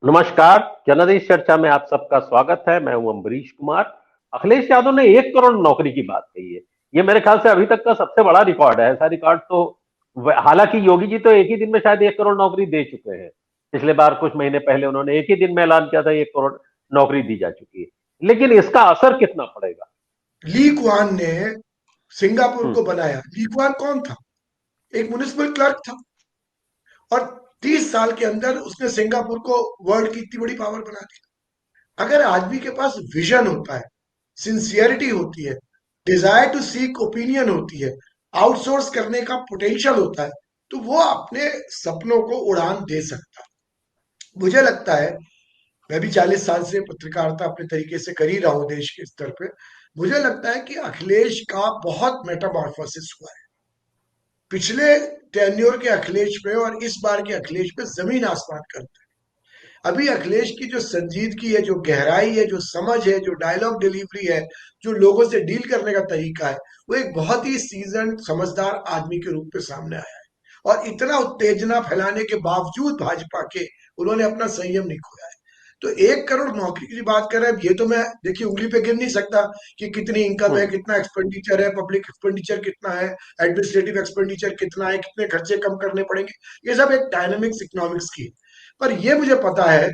नमस्कार। जनादेश चर्चा में आप सबका स्वागत है। मैं हूं अम्बरीश कुमार। अखिलेश यादव ने 1 करोड़ नौकरी की बात कही है। ये मेरे ख्याल से अभी तक का सबसे बड़ा रिकॉर्ड है। ऐसा रिकॉर्ड तो हालांकि योगी जी तो एक ही दिन में शायद 1 करोड़ नौकरी दे चुके हैं। पिछले बार कुछ महीने पहले उन्होंने एक ही दिन में ऐलान किया था 1 करोड़ नौकरी दी जा चुकी है। लेकिन इसका असर कितना पड़ेगा? ली कुआन ने सिंगापुर हम्म। को बनाया। ली कुआन कौन था? एक म्युनिसिपल क्लर्क था और 30 साल के अंदर उसने सिंगापुर को वर्ल्ड की इतनी बड़ी पावर बना दी। अगर आदमी के पास विजन होता है, सिंसियरिटी होती है, डिजायर टू सीक ओपिनियन होती है, आउटसोर्स करने का पोटेंशियल होता है, तो वो अपने सपनों को उड़ान दे सकता है। मुझे लगता है, मैं भी 40 साल से पत्रकारिता अपने तरीके से कर ही रहा हूं देश के स्तर पे। मुझे लगता है कि अखिलेश का बहुत मेटामॉर्फोसिस हुआ है। पिछले टेन्योर के अखिलेश पे और इस बार के अखिलेश पे जमीन आसमान का अंतर है। अभी अखिलेश की जो संजीदगी है, जो गहराई है, जो समझ है, जो डायलॉग डिलीवरी है, जो लोगों से डील करने का तरीका है, वो एक बहुत ही सीजन समझदार आदमी के रूप में सामने आया है। और इतना उत्तेजना फैलाने के बावजूद भाजपा के उन्होंने अपना संयम नहीं खोया है। तो 1 करोड़ नौकरी की बात कर रहे हैं, ये तो मैं देखिए उंगली पे गिन नहीं सकता कि कितनी इनकम है, हम्म। कितना एक्सपेंडिचर है, पब्लिक एक्सपेंडिचर कितना है, एडमिनिस्ट्रेटिव एक्सपेंडिचर कितना है, कितने खर्चे कम करने पड़ेंगे। ये सब एक डायनामिक्स इकोनॉमिक्स की है। पर ये मुझे पता है।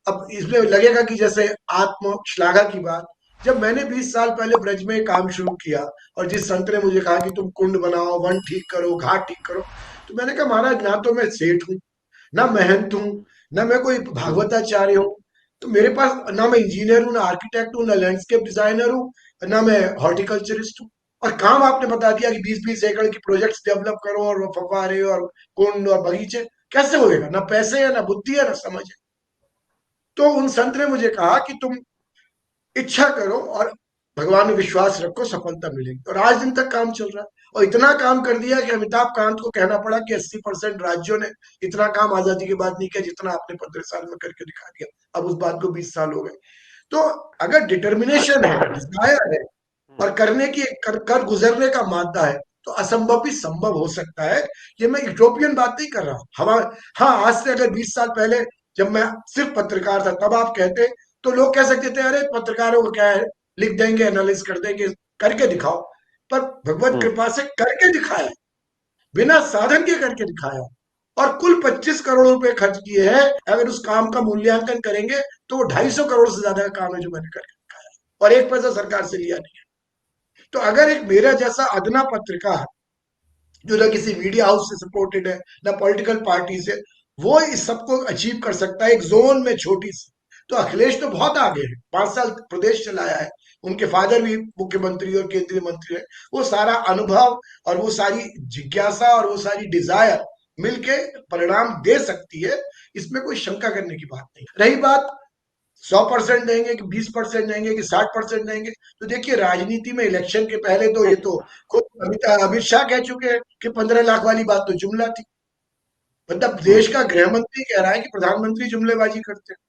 अब इसमें लगेगा कि जैसे आत्म श्लाघा की बात। जब मैंने 20 साल पहले ब्रज में काम शुरू किया और जिस संत ने मुझे कहा कि तुम कुंड बनाओ, वन ठीक करो, घाट ठीक करो, तो मैंने कहा महाराज, ना तो मैं सेठ हूँ, ना महंत हूँ, ना मैं कोई हम्म। भागवताचार्य हूँ। तो मेरे पास ना मैं इंजीनियर हूँ, ना आर्किटेक्ट हूँ, ना लैंडस्केप डिजाइनर हूँ, ना मैं हॉर्टिकल्चरिस्ट हूँ। और काम आपने बता दिया कि 20-20 एकड़ की प्रोजेक्ट्स डेवलप करो और वो फव्वारे और कुंड और बगीचे। कैसे होएगा? ना पैसे है, ना बुद्धि है, ना समझ है। तो उन संत ने मुझे कहा कि तुम इच्छा करो और भगवान में विश्वास रखो, सफलता मिलेगी। और आज दिन तक काम चल रहा है। और इतना काम कर दिया कि अमिताभ कांत को कहना पड़ा कि 80% राज्यों ने इतना काम आजादी के बाद नहीं किया जितना आपने 15 साल में करके दिखा दिया। अब उस बात को 20 साल हो गए। तो अगर डिटर्मिनेशन है, डिजायर है हम्म। और करने की कर गुजरने का मादा है, तो असंभव भी संभव हो सकता है। ये मैं यूटोपियन बात नहीं कर रहा हूं। हवा हाँ, आज से अगर 20 साल पहले जब मैं सिर्फ पत्रकार था तब आप कहते तो लोग कह सकते थे, अरे पत्रकारों को क्या है, लिख देंगे, एनालिस कर देंगे, करके दिखाओ। पर भगवत हम्म। कृपा से करके दिखाया, बिना साधन के करके दिखाया। और कुल 25 करोड़ रुपए खर्च किए हैं। अगर उस काम का मूल्यांकन करेंगे तो वो 250 करोड़ से ज्यादा का काम है जो मैंने करके दिखाया, और एक पैसा सरकार से लिया नहीं है। तो अगर एक मेरा जैसा अदना पत्रकार, जो ना किसी मीडिया हाउस से सपोर्टेड है, ना पॉलिटिकल पार्टी से, वो इस सबको अचीव कर सकता है एक जोन में, छोटी सी। तो अखिलेश तो बहुत आगे है, 5 साल प्रदेश चलाया है। उनके फादर भी मुख्यमंत्री और केंद्रीय मंत्री है। वो सारा अनुभव और वो सारी जिज्ञासा और वो सारी डिजायर मिलके परिणाम दे सकती है। इसमें कोई शंका करने की बात नहीं। रही बात 100% देंगे कि 20% देंगे कि 60% देंगे, तो देखिए राजनीति में इलेक्शन के पहले तो ये तो खुद अमित शाह कह चुके हैं कि 15 लाख वाली बात तो जुमला थी। मतलब देश हम्म। का गृह मंत्री कह रहा है कि प्रधानमंत्री जुमलेबाजी करते हैं।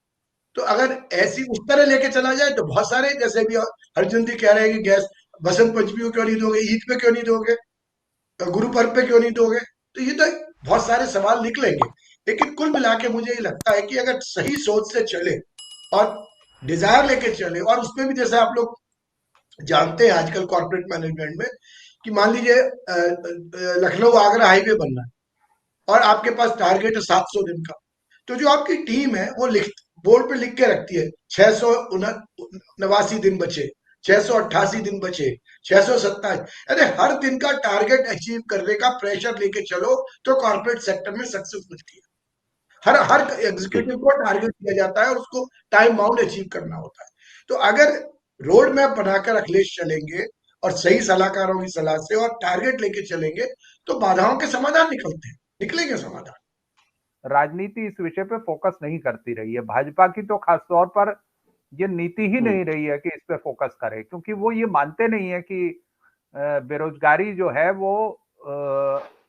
तो अगर ऐसी उस तरह लेके चला जाए तो बहुत सारे, जैसे भी अर्जुन जी कह रहे हैं कि गैस बसंत पंचमी को क्यों नहीं दोगे, ईद पे क्यों नहीं दोगे, गुरु पर्व पे क्यों नहीं दोगे, तो ये तो बहुत सारे सवाल निकलेंगे। लेकिन कुल मिला के मुझे ये लगता है कि अगर सही सोच से चले और डिजायर लेके चले, और उसमें भी जैसे आप लोग जानते हैं आजकल कॉर्पोरेट मैनेजमेंट में कि मान लीजिए लखनऊ आगरा हाईवे बनना है और आपके पास टारगेट है 700 दिन का। तो जो आपकी टीम है वो बोर्ड पे लिख के रखती है 689 दिन बचे, 688 दिन बचे, 627। अरे हर दिन का टारगेट अचीव करने का प्रेशर लेके चलो तो कॉर्पोरेट सेक्टर में सक्सेस मिलती है। हर हर एग्जीक्यूटिव को टारगेट दिया जाता है और उसको टाइम बाउंड अचीव करना होता है। तो अगर रोड मैप बनाकर अखिलेश चलेंगे और सही सलाहकारों की सलाह से और टारगेट लेके चलेंगे, तो बाधाओं के समाधान निकलते हैं, निकलेंगे समाधान। राजनीति इस विषय पे फोकस नहीं करती रही है। भाजपा की तो खास तौर पर ये नीति ही हम्म। नहीं रही है कि इस पे फोकस करे, क्योंकि वो ये मानते नहीं है कि बेरोजगारी जो है वो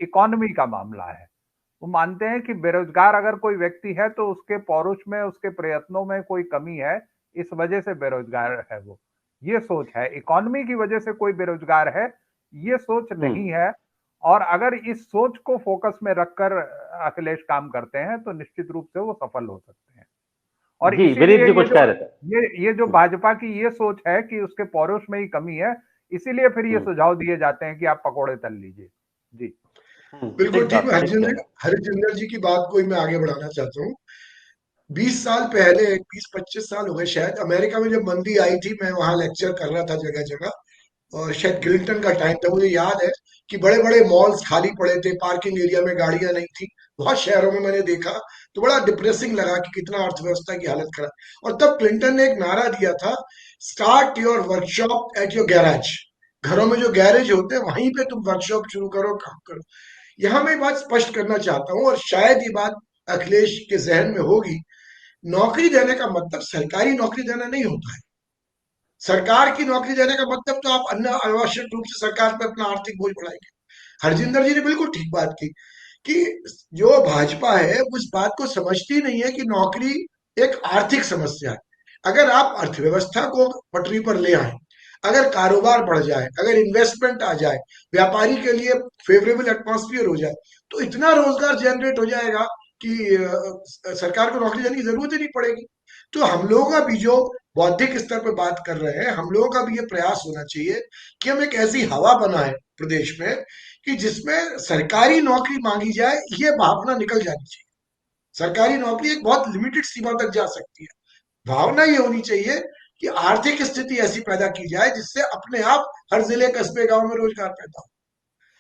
इकोनॉमी का मामला है। वो मानते हैं कि बेरोजगार अगर कोई व्यक्ति है तो उसके पौरुष में, उसके प्रयत्नों में कोई कमी है, इस वजह से बेरोजगार है वो। ये सोच है, इकोनॉमी की वजह से कोई बेरोजगार है, ये सोच हम्म। नहीं है। और अगर इस सोच को फोकस में रखकर अखिलेश काम करते हैं तो निश्चित रूप से वो सफल हो सकते हैं। और जी विनीत इसीलिए जी कुछ कह रहे थे। ये जो भाजपा की ये सोच है कि उसके पौरुष में ही कमी है, इसीलिए फिर ये सुझाव दिए जाते हैं कि आप पकोड़े तल लीजिए। जी बिल्कुल ठीक है। ठीक कह रहे हैं। हरिजिंदर जी की बात को ही मैं आगे बढ़ाना चाहता हूँ। 20 साल पहले, 20-25 साल हो गए शायद, अमेरिका में जब मंदी आई थी, मैं वहां लेक्चर कर रहा था जगह जगह, और शायद क्लिंटन का टाइम था, मुझे याद है कि बड़े बड़े मॉल्स खाली पड़े थे, पार्किंग एरिया में गाड़ियां नहीं थी। बहुत शहरों में मैंने देखा, तो बड़ा डिप्रेसिंग लगा कि कितना अर्थव्यवस्था की हालत खराब। और तब क्लिंटन ने एक नारा दिया था, start your workshop at your garage. घरों में जो गैरेज होते हैं वहीं पे तुम वर्कशॉप शुरू करो, काम करो। यहां मैं बात स्पष्ट करना चाहता हूं, और शायद ये बात अखिलेश के जहन में होगी। नौकरी देने का मतलब सरकारी नौकरी देना नहीं होता है। सरकार की नौकरी देने का मतलब तो आप अन्य अनावश्यक रूप से सरकार पर अपना आर्थिक बोझ बढ़ाएंगे। हरजिंदर जी ने बिल्कुल ठीक बात की कि जो भाजपा है वो इस बात को समझती नहीं है कि नौकरी एक आर्थिक समस्या है। अगर आप अर्थव्यवस्था को पटरी पर ले आए, अगर कारोबार बढ़ जाए, अगर इन्वेस्टमेंट आ जाए, व्यापारी के लिए फेवरेबल एटमॉस्फियर हो जाए, तो इतना रोजगार जनरेट हो जाएगा कि सरकार को नौकरी देने की जरूरत ही नहीं पड़ेगी। तो हम लोगों का भी जो बौद्धिक स्तर पर बात कर रहे हैं, हम लोगों का भी ये प्रयास होना चाहिए कि हम एक ऐसी हवा बनाए प्रदेश में कि जिसमें सरकारी नौकरी मांगी जाए, ये भावना निकल जानी चाहिए। सरकारी नौकरी एक बहुत लिमिटेड सीमा तक जा सकती है। भावना ये होनी चाहिए कि आर्थिक स्थिति ऐसी पैदा की जाए जिससे अपने आप हर जिले, कस्बे, गांव में रोजगार पैदा हो।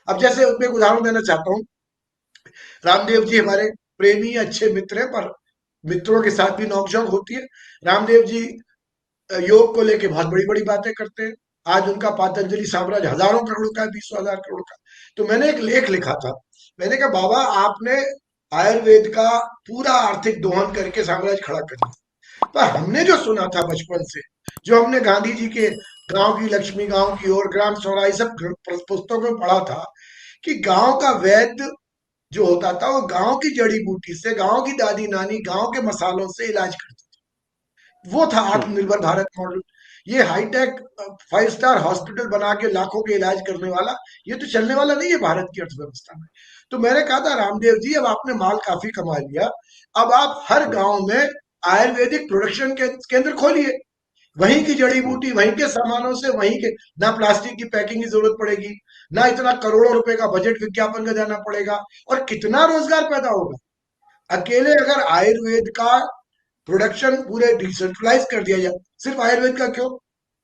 अब जैसे मैं एक उदाहरण देना चाहता हूँ। रामदेव जी हमारे प्रेमी अच्छे मित्र हैं, पर मित्रों के साथ भी नोकझोंक होती है। रामदेव जी योग को लेके बहुत बड़ी बड़ी बातें करते हैं। आज उनका पतंजलि साम्राज्य हजारों करोड़ का है, 20,000 करोड़ का। तो मैंने एक लेख लिखा था। मैंने कहा, बाबा आपने आयुर्वेद का पूरा आर्थिक दोहन करके साम्राज्य खड़ा कर दिया, पर हमने जो सुना था बचपन से, जो हमने गांधी जी के गांव की लक्ष्मी, गांव की ओर, ग्राम स्वराज सब पुस्तकों में पढ़ा था कि गांव का वैद्य जो होता था वो गांव की जड़ी बूटी से, गांव की दादी नानी, गांव के मसालों से इलाज करते थे। वो था आत्मनिर्भर भारत मॉडल। ये हाईटेक 5 स्टार हॉस्पिटल बना के लाखों के इलाज करने वाला, ये तो चलने वाला नहीं है भारत की अर्थव्यवस्था में। तो मैंने कहा था, रामदेव जी अब आपने माल काफी कमा लिया, अब आप हर गांव में आयुर्वेदिक प्रोडक्शन के केंद्र खोलिए। वहीं की जड़ी बूटी, वहीं के सामानों से, वहीं के, ना प्लास्टिक की पैकिंग की जरूरत पड़ेगी, ना इतना करोड़ों रुपए का बजट विज्ञापन का देना पड़ेगा, और कितना रोजगार पैदा होगा। अकेले अगर आयुर्वेद का प्रोडक्शन पूरे डिसेंट्रलाइज कर दिया जाए, सिर्फ आयुर्वेद का क्यों,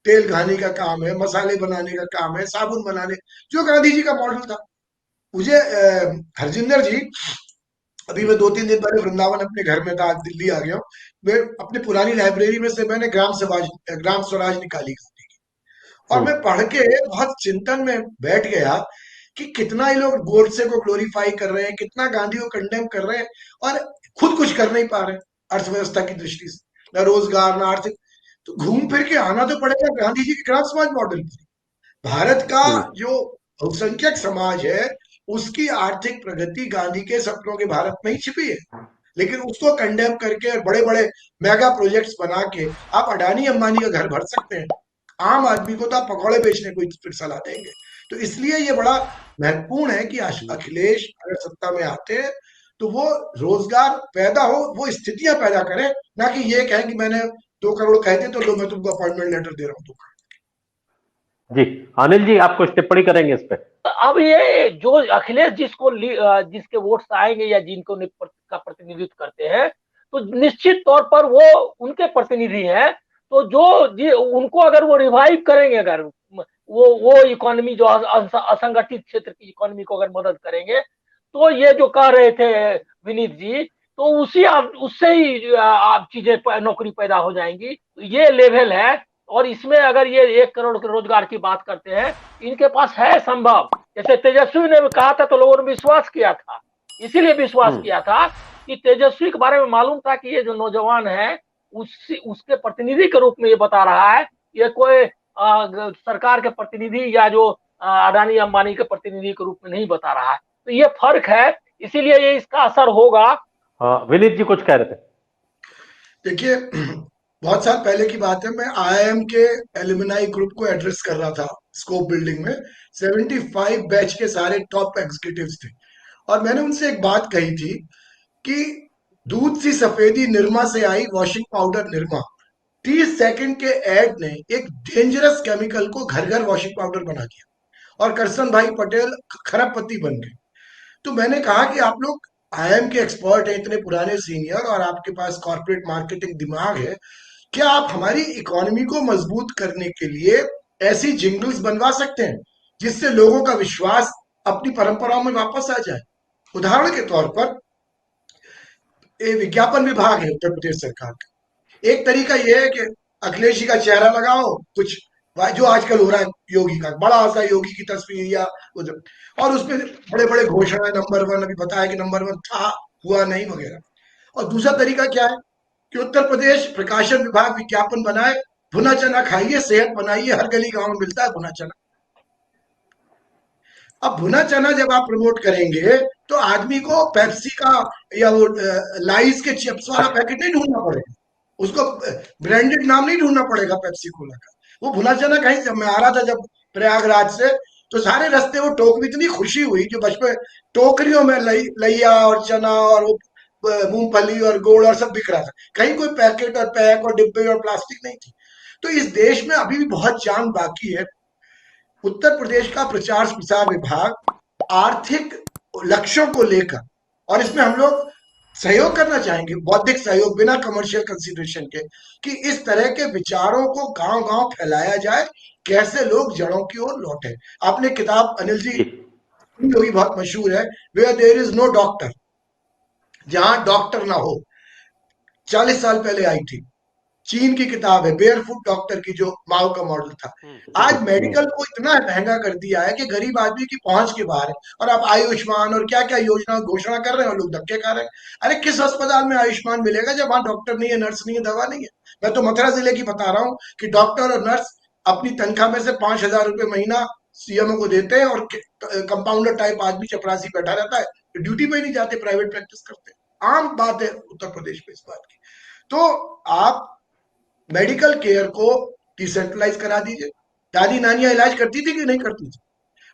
तेल घानी का काम है, मसाले बनाने का काम है, साबुन बनाने, जो गांधी जी का मॉडल था। मुझे हरजिंदर जी, अभी मैं 2-3 दिन पहले वृंदावन अपने घर में था, आज दिल्ली आ गया हूँ। मैं अपनी पुरानी लाइब्रेरी में से मैंने ग्राम स्वराज निकाली गांधी की, और मैं पढ़ के बहुत चिंतन में बैठ गया कि कितना ये लोग गोडसे को ग्लोरीफाई कर रहे हैं, कितना गांधी को कंडेम कर रहे हैं, और खुद कुछ कर नहीं पा रहे अर्थव्यवस्था की दृष्टि से, ना रोजगार, ना आर्थिक। तो घूम फिर के आना तो पड़ेगा गांधी जी के ग्राम समाज मॉडल पर। भारत का जो बहुसंख्यक समाज है, उसकी आर्थिक प्रगति गांधी के सपनों के भारत में ही छिपी है। लेकिन उसको कंडेम करके बड़े बड़े मेगा प्रोजेक्ट्स बना के आप अडानी अंबानी का घर भर सकते हैं, आम आदमी को तो आप पकौड़े बेचने को फिर सलाह देंगे। तो इसलिए ये बड़ा महत्वपूर्ण है कि अखिलेश अगर सत्ता में आते हैं तो वो रोजगार पैदा हो, वो स्थितियां पैदा करें, ना कि ये कहें कि मैंने 2 करोड़ कह दिए तो लो मैं तुमको अपॉइंटमेंट लेटर दे रहा हूँ। जी अनिल जी आप कुछ टिप्पणी करेंगे इस पे। अब ये जो अखिलेश जिसके वोट्स आएंगे या जिनको का प्रतिनिधित्व करते हैं, तो निश्चित तौर पर वो उनके प्रतिनिधि हैं। तो उनको अगर वो रिवाइव करेंगे, अगर वो इकोनॉमी जो असंगठित क्षेत्र की इकोनॉमी को अगर मदद करेंगे, तो ये जो कह रहे थे विनीत जी, तो उससे ही आप चीजें, नौकरी पैदा हो जाएंगी। ये लेवल है। और इसमें अगर ये 1 करोड़ के रोजगार की बात करते हैं, इनके पास है संभव। जैसे तेजस्वी ने कहा था तो लोगों ने विश्वास किया था, इसीलिए विश्वास किया था कि तेजस्वी के बारे में मालूम था कि ये जो नौजवान है उसके प्रतिनिधि के रूप में ये बता रहा है, ये कोई सरकार के प्रतिनिधि या जो अडानी अंबानी के प्रतिनिधि के रूप में नहीं बता रहा है। तो ये फर्क है, इसीलिए ये इसका असर होगा। विनीत जी कुछ कह रहे थे। देखिए, बहुत साल पहले की बात है, मैं आईआईएम के एलुमनाई ग्रुप को एड्रेस कर रहा था स्कोप बिल्डिंग में। 75 बैच के सारे टॉप एग्जीक्यूटिव्स थे, और मैंने उनसे एक बात कही थी कि दूध सी सफेदी निरमा से आई वॉशिंग पाउडर निरमा। 30 सेकंड के एड ने एक डेंजरस केमिकल को घर घर वॉशिंग पाउडर बना दिया और करसन भाई पटेल खरबपति बन गए। तो मैंने कहा कि आप लोग आईएम के एक्सपर्ट हैं, इतने पुराने सीनियर, और आपके पास कॉर्पोरेट मार्केटिंग दिमाग है, क्या आप हमारी इकोनॉमी को मजबूत करने के लिए ऐसी जिंगल्स बनवा सकते हैं जिससे लोगों का विश्वास अपनी परंपराओं में वापस आ जाए? उदाहरण के तौर पर ये विज्ञापन विभाग है उत्तर प्रदेश सरकार का। एक तरीका यह है कि अखिलेश जी का चेहरा लगाओ, कुछ जो आजकल हो रहा है योगी का, बड़ा सा योगी की तस्वीर या उधर, और उसमें बड़े बड़े घोषणा, नंबर 1, अभी बताया कि नंबर 1 था, हुआ नहीं वगैरह। और दूसरा तरीका क्या है कि उत्तर प्रदेश प्रकाशन विभाग विज्ञापन बनाए, भुना चना खाइए, सेहत बनाइए, हर गली गांव में मिलता है भुना चना। अब भुना चना जब आप प्रमोट करेंगे तो आदमी को पेप्सी का या वो लाइस के चिप्स वाला पैकेट नहीं ढूंढना पड़ेगा, उसको ब्रांडेड नाम नहीं ढूंढना पड़ेगा पेप्सी कोला का। वो भुना चना कहीं से, मैं आ रहा था जब प्रयागराज से, तो सारे रास्ते वो टोक में इतनी खुशी हुई जो बचपन टोकरियों में लैया और चना और वो मूंगफली और गुड़ और सब बिक रहा था, कहीं कोई पैकेट और पैक और डिब्बे और प्लास्टिक नहीं थी। तो इस देश में अभी भी बहुत जान बाकी है। उत्तर प्रदेश का प्रचार प्रसार विभाग आर्थिक लक्ष्यों को लेकर, और इसमें हम लोग सहयोग करना चाहेंगे, बौद्धिक सहयोग बिना कमर्शियल कंसिडरेशन के, कि इस तरह के विचारों को गांव गांव फैलाया जाए, कैसे लोग जड़ों की ओर लौटे। आपने किताब अनिल जी होगी, बहुत मशहूर है, where there is no doctor, जहां डॉक्टर ना हो, 40 साल पहले आई थी, चीन की किताब है, बेयरफुट डॉक्टर की, जो माओ का मॉडल था। आज मेडिकल को इतना महंगा कर दिया है कि गरीब आदमी की पहुंच के बाहर है, और आप आयुष्मान और क्या क्या योजना घोषणा कर रहे हैं और लोग धक्के खा रहे हैं। अरे किस अस्पताल में आयुष्मान मिलेगा जब वहां डॉक्टर नहीं है, नर्स नहीं है, दवा नहीं है? मैं तो मथुरा जिले की बता रहा हूँ कि डॉक्टर और नर्स अपनी तनख्वाह में से 5,000 रुपए महीना सीएमओ को देते हैं, और कंपाउंडर टाइप आदमी चपरासी बैठा रहता है, ड्यूटी पे नहीं जाते, प्राइवेट प्रैक्टिस करते। आम बात है उत्तर प्रदेश में इस बात की। तो आप मेडिकल केयर को डिसेंट्रलाइज करा दीजिए। दादी नानियां इलाज करती थी कि नहीं करती थी?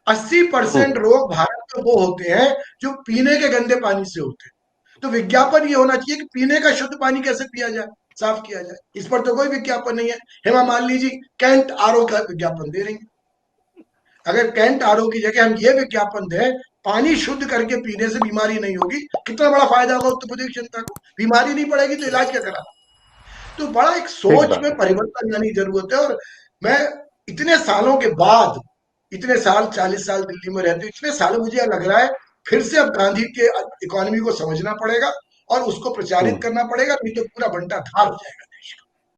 80% रोग भारत में वो होते हैं जो पीने के गंदे पानी से होते हैं। तो विज्ञापन ये होना चाहिए कि पीने का शुद्ध पानी कैसे पिया जाए, साफ किया जाए। इस पर तो कोई विज्ञापन नहीं है। हेमा मालिनी जी कैंट आरओ का विज्ञापन दे रही है। अगर कैंट आरओ की जगह हम ये विज्ञापन दें, पानी शुद्ध करके पीने से बीमारी नहीं होगी, कितना बड़ा फायदा होगा उत्तर प्रदेश जनता को। बीमारी नहीं पड़ेगी तो इलाज क्या करा? तो बड़ा एक सोच में परिवर्तन लाने की जरूरत है। और मैं इतने सालों के बाद, इतने साल 40 साल दिल्ली में रहते, इतने सालों मुझे लग रहा है फिर से अब गांधी के इकोनॉमी को समझना पड़ेगा और उसको प्रचारित करना पड़ेगा, नहीं तो पूरा बंटा धार हो जाएगा।